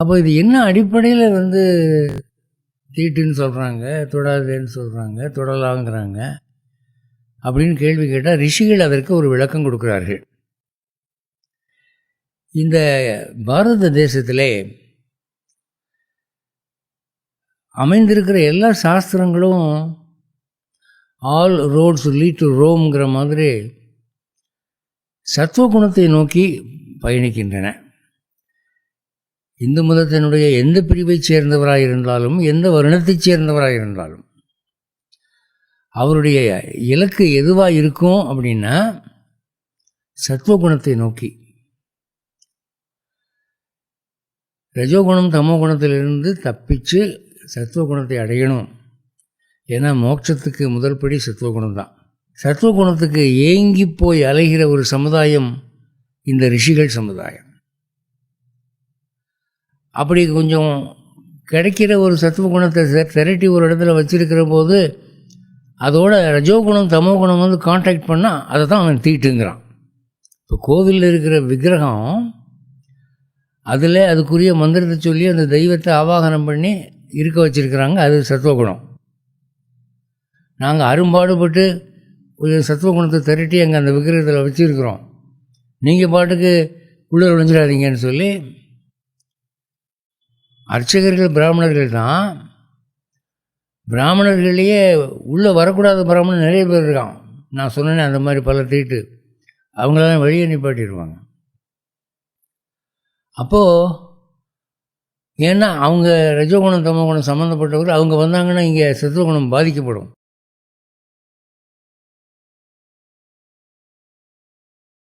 அப்போ இது என்ன அடிப்படையில் தீட்டுன்னு சொல்கிறாங்க, தொடாதேன்னு சொல்கிறாங்க, தொடலாங்கிறாங்க அப்படின்னு கேள்வி கேட்டால் ரிஷிகள் அதற்கு ஒரு விளக்கம் கொடுக்குறார்கள். இந்த பாரத தேசத்திலே அமைந்திருக்கிற எல்லா சாஸ்திரங்களும் ஆல் ரோட்ஸ் லீட் டு ரோம்ங்கிற மாதிரி சத்துவகுணத்தை நோக்கி பயணிக்கின்றன. இந்து மதத்தினுடைய எந்த பிரிவைச் சேர்ந்தவராக இருந்தாலும், எந்த வருணத்தைச் சேர்ந்தவராக இருந்தாலும், அவருடைய இலக்கு எதுவாக இருக்கும் அப்படின்னா சத்துவகுணத்தை நோக்கி. ரஜோகுணம் தமோ குணத்திலிருந்து தப்பிச்சு சத்துவகுணத்தை அடையணும். ஏன்னா மோட்சத்துக்கு முதல் படி சத்துவகுணம் தான். சத்துவகுணத்துக்கு ஏங்கி போய் அலைகிற ஒரு சமுதாயம் இந்த ரிஷிகள் சமுதாயம். அப்படி கொஞ்சம் கிடைக்கிற ஒரு சத்துவகுணத்தை திரட்டி ஒரு இடத்துல வச்சிருக்கிற போது அதோட ரஜோகுணம் தமோ குணம் கான்டாக்ட் பண்ணால் அதை தான் அவன் தீட்டுங்கிறான். இப்போ கோவிலில் இருக்கிற விக்கிரகம் அதில் அதுக்குரிய மந்திரத்தை சொல்லி அந்த தெய்வத்தை ஆவாகனம் பண்ணி இருக்க வச்சுருக்கிறாங்க. அது சத்துவகுணம். நாங்கள் அரும்பாடுபட்டு ஒரு சத்துவகுணத்தை திரட்டி அங்கே அந்த விக்கிரகத்தில் வச்சுருக்கிறோம், நீங்கள் பாட்டுக்கு உள்ளே விளைஞ்சிடாதீங்கன்னு சொல்லி அர்ச்சகர்கள் பிராமணர்கள் தான். பிராமணர்களையே உள்ளே வரக்கூடாத பிராமணன் நிறைய பேர் இருக்கான். நான் சொன்னேன் அந்த மாதிரி பல தீட்டு அவங்களெல்லாம் வெளியே நிப்பாட்டிடுவாங்க. அப்போது ஏன்னா அவங்க ரஜோகுணம் தமோ குணம் சம்மந்தப்பட்டவர் அவங்க வந்தாங்கன்னா இங்கே சத்துவகுணம் பாதிக்கப்படும்.